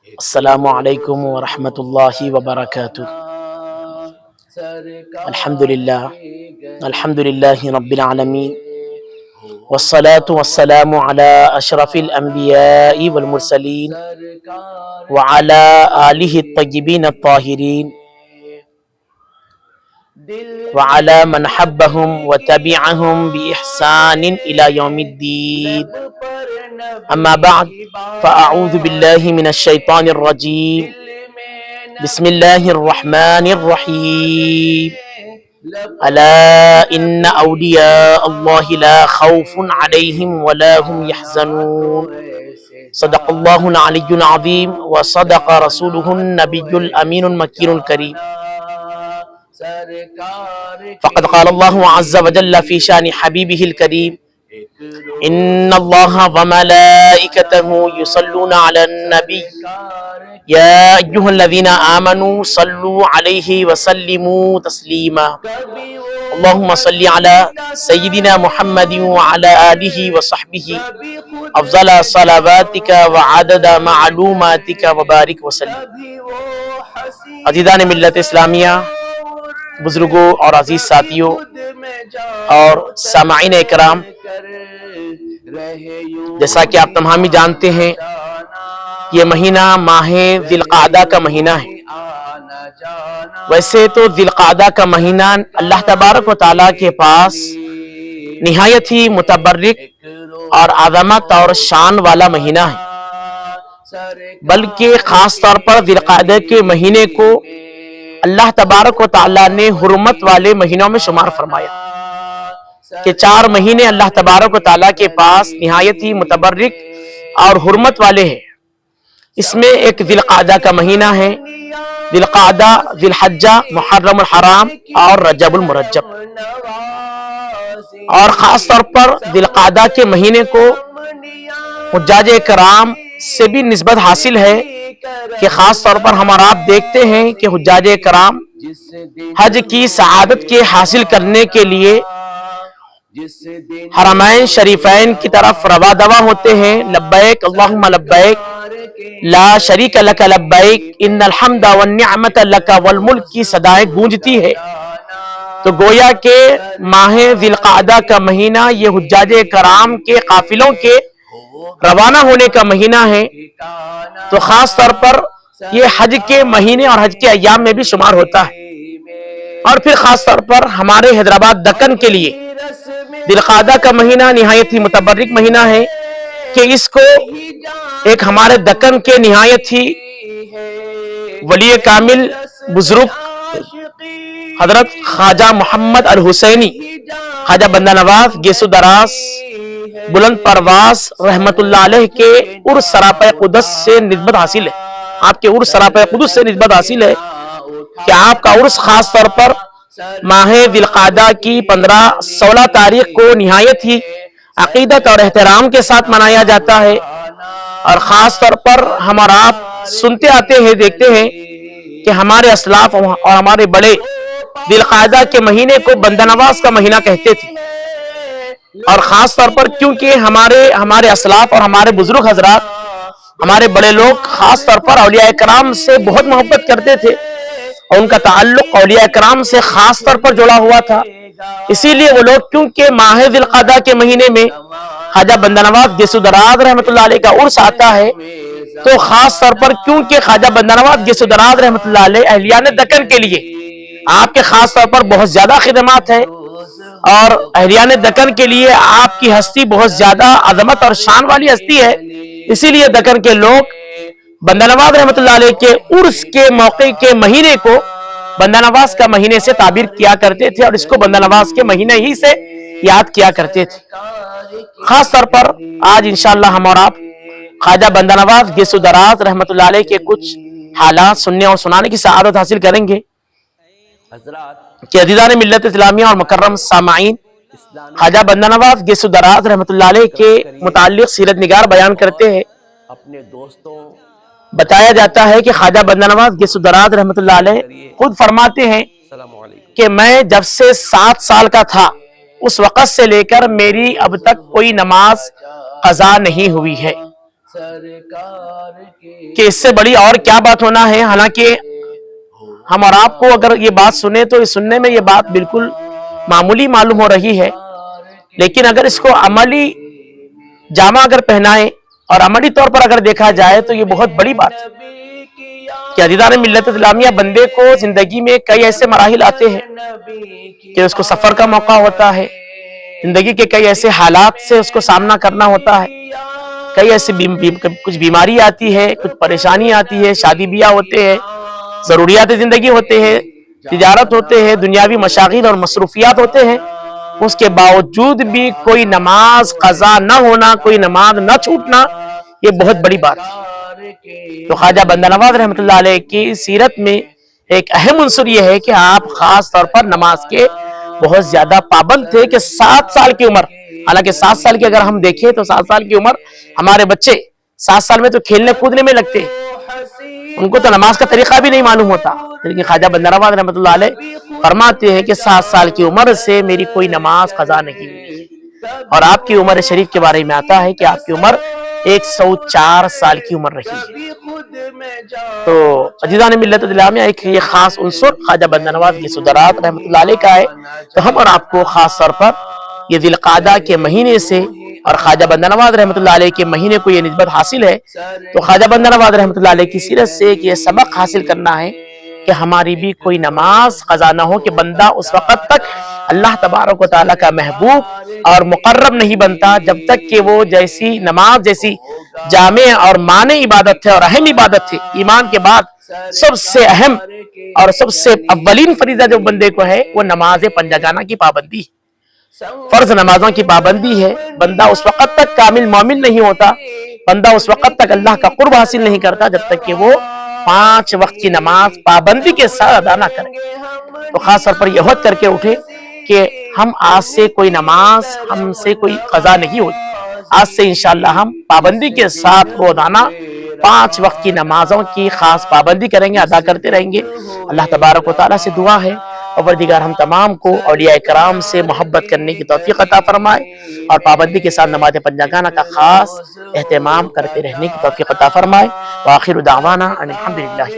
السلام علیکم ورحمۃ اللہ وبرکاتہ۔ الحمد للہ رب العالمین، والصلاة والسلام علی اشرف الانبیاء والمرسلین وعلی آلہ الطیبین الطاہرین وعلی من حبہم وتبعہم بإحسان الی یوم الدین۔ اما بعد فاعوذ باللہ من الشیطان الرجیم، بسم اللہ الرحمن الرحیم۔ الا ان اولیاء اللہ لا خوف علیہم ولا هم يحزنون۔ صدق اللہ العلی العظیم وصدق رسولہ النبی الامین المکین الکریم۔ فقد قال اللہ عز وجل فی شان حبیبہ الکریم، ان اللہ وملائکتہ یصلون علی النبی یا ایہا الذین آمنوا صلوا علیہ وسلموا تسلیما۔ اللہم صلی علی سیدنا محمد وعلی آلہ وصحبہ افضل صلواتک وعدد معلوماتک وبارک وسلم۔ عزیزان ملت اسلامیہ، بزرگوں اور عزیز ساتھیوں اور سامعین اکرام، جیسا کہ آپ تمام ہی جانتے ہیں، یہ مہینہ ماہ ذی القعدہ کا مہینہ ہے۔ ویسے تو ذی القعدہ کا مہینہ اللہ تبارک و تعالیٰ کے پاس نہایت ہی متبرک اور عظمت اور شان والا مہینہ ہے، بلکہ خاص طور پر ذی القعدہ کے مہینے کو اللہ تبارک و تعالیٰ نے حرمت والے مہینوں میں شمار فرمایا کہ 4 مہینے اللہ تبارک و تعالیٰ کے پاس نہایت ہی متبرک اور حرمت والے ہیں۔ اس میں ایک ذی القعدہ کا مہینہ ہے، ذی القعدہ، ذی الحجہ، محرم الحرام اور رجب المرجب۔ اور خاص طور پر ذی القعدہ کے مہینے کو حجاج کرام سے بھی نسبت حاصل ہے کہ خاص طور پر ہم اور آپ دیکھتے ہیں کہ حجاج کرام حج کی سعادت کے حاصل کرنے کے لیے حرمین شریفین کی طرف رواں دواں ہوتے ہیں۔ لبیک اللہم لبیک لا شریک لک لبیک ان الحمد والنعمت لک والملک کی صدائیں گونجتی ہے۔ تو گویا کہ ماہ ذی القعدہ کا مہینہ یہ حجاج کرام کے قافلوں کے روانہ ہونے کا مہینہ ہے، تو خاص طور پر یہ حج کے مہینے اور حج کے ایام میں بھی شمار ہوتا ہے۔ اور پھر خاص طور پر ہمارے حیدرآباد دکن کے لیے ذی القعدہ کا مہینہ نہایت ہی متبرک مہینہ ہے کہ اس کو ایک ہمارے دکن کے نہایت ہی ولی کامل بزرگ حضرت خواجہ محمد الحسینی، خواجہ بندہ نواز گیسو دراز بلند پرواز رحمت اللہ علیہ کے عرس سراپہ قدس سے نسبت حاصل ہے۔ آپ کے عرس سراپہ قدس سے نسبت حاصل ہے کہ آپ کا عرس خاص طور پر ماہ ذی القعدہ کی 15-16 تاریخ کو نہایت ہی عقیدت اور احترام کے ساتھ منایا جاتا ہے۔ اور خاص طور پر ہم اور آپ سنتے آتے ہیں، دیکھتے ہیں کہ ہمارے اسلاف اور ہمارے بڑے ذی القعدہ کے مہینے کو بندہ نواز کا مہینہ کہتے تھے۔ اور خاص طور پر کیونکہ ہمارے اسلاف اور ہمارے بزرگ حضرات، ہمارے بڑے لوگ خاص طور پر اولیاء کرام سے بہت محبت کرتے تھے اور ان کا تعلق اولیاء کرام سے خاص طور پر جڑا ہوا تھا۔ اسی لیے وہ لوگ کیونکہ ماہ ذی القعدہ کے مہینے میں خواجہ بندہ نواز گیسو دراز رحمت اللہ علیہ کا عرس آتا ہے، تو خاص طور پر کیونکہ خواجہ بندہ نواز گیسو دراز رحمت اللہ علیہ اہلیان دکن کے لیے آپ کے خاص طور پر بہت زیادہ خدمات ہیں، اور اہلیان دکن کے لیے آپ کی ہستی بہت زیادہ عظمت اور شان والی ہستی ہے، اسی لیے دکن کے لوگ بندہ نواز رحمت اللہ علیہ کے عرس کے موقع کے مہینے کو بندہ نواز کا مہینے سے تعبیر کیا کرتے تھے، اور اس کو بندہ نواز کے مہینے ہی سے یاد کیا کرتے تھے۔ خاص طور پر آج انشاءاللہ ہم اور آپ خواجہ بندہ نواز گیسو دراز رحمت اللہ علیہ کے کچھ حالات سننے اور سنانے کی سعادت حاصل کریں گے کہ عزیزان ملت اسلامیہ اور مکرم سامعین، خواجہ بندہ نواز گیسو دراز رحمت اللہ علیہ کے متعلق سیرت نگار بیان کرتے ہیں۔ بتایا جاتا ہے کہ خواجہ بندہ نواز گیسو دراز رحمت اللہ علیہ خود فرماتے ہیں کہ میں جب سے 7 سال کا تھا اس وقت سے لے کر میری اب تک کوئی نماز قضا نہیں ہوئی ہے۔ کہ اس سے بڑی اور کیا بات ہونا ہے. حالانکہ ہم اور آپ کو اگر یہ بات سنیں تو سننے میں یہ بات بالکل معمولی معلوم ہو رہی ہے، لیکن اگر اس کو عملی جامہ اگر پہنائیں اور عملی طور پر اگر دیکھا جائے تو یہ بہت بڑی بات ہے کہ عزیزان ملت اسلامیہ، بندے کو زندگی میں کئی ایسے مراحل آتے ہیں کہ اس کو سفر کا موقع ہوتا ہے، زندگی کے کئی ایسے حالات سے اس کو سامنا کرنا ہوتا ہے، کئی ایسے کچھ بیماری آتی ہے، کچھ پریشانی آتی ہے، شادی بیاہ ہوتے ہیں، ضروریات زندگی ہوتے ہیں، تجارت ہوتے ہیں، دنیاوی مشاغل اور مصروفیات ہوتے ہیں. اس کے باوجود بھی کوئی نماز قضا نہ ہونا، کوئی نماز نہ چھوٹنا، یہ بہت بڑی بات ہے. تو خواجہ بندہ نواز رحمۃ اللہ علیہ کی سیرت میں ایک اہم عنصر یہ ہے کہ آپ خاص طور پر نماز کے بہت زیادہ پابند تھے کہ 7 سال کی عمر، حالانکہ 7 سال کی اگر ہم دیکھیں تو 7 سال کی عمر ہمارے بچے 7 سال میں تو کھیلنے کودنے میں لگتے ہیں، ان کو تو نماز کا طریقہ بھی نہیں معلوم ہوتا. لیکن خواجہ بندہ نواز رحمۃ اللہ علیہ فرماتے ہیں کہ 7 سال کی عمر سے میری کوئی نماز قضا نہیں ہوئی. اور آپ کی عمر شریف کے بارے میں آتا ہے کہ آپ کی عمر 104 سال کی عمر رہی ہے. تو عزیزان ملت اسلامیہ، ایک یہ خاص عنصر خواجہ بندہ نواز کی صدرات رحمۃ اللہ علیہ کا ہے. تو ہم اور آپ کو خاص طور پر یہ ذی القعدہ کے مہینے سے اور خواجہ بندہ نواز رحمۃ اللہ علیہ کے مہینے کو یہ نسبت حاصل ہے. تو خواجہ بندہ نواز رحمۃ اللہ علیہ کی سیرت سے یہ سبق حاصل کرنا ہے کہ ہماری بھی کوئی نماز قضا نہ ہو، کہ بندہ اس وقت تک اللہ تبارک و تعالیٰ کا محبوب اور مقرب نہیں بنتا جب تک کہ وہ جیسی نماز جیسی جامع اور مانع عبادت ہے اور اہم عبادت ہے، ایمان کے بعد سب سے اہم اور سب سے اولین فریضہ جو بندے کو ہے وہ نماز پنجگانہ کی پابندی ہے، فرض نمازوں کی پابندی ہے. بندہ اس وقت تک کامل مومن نہیں ہوتا، بندہ اس وقت تک اللہ کا قرب حاصل نہیں کرتا جب تک کہ وہ 5 وقت کی نماز پابندی کے ساتھ ادا نہ کرے. تو خاص طور پر یہ عہد کر کے اٹھے کہ ہم آج سے کوئی نماز ہم سے کوئی قضا نہیں ہوتی، آج سے انشاءاللہ ہم پابندی کے ساتھ روزانہ 5 وقت کی نمازوں کی خاص پابندی کریں گے، ادا کرتے رہیں گے. اللہ تبارک و تعالیٰ سے دعا ہے پروردگار ہم تمام کو اولیاء کرام سے محبت کرنے کی توفیق عطا فرمائے اور پابندی کے ساتھ نماز پنجگانہ کا خاص اہتمام کرتے رہنے کی توفیق عطا فرمائے. وآخر دعوانا ان الحمدللہ.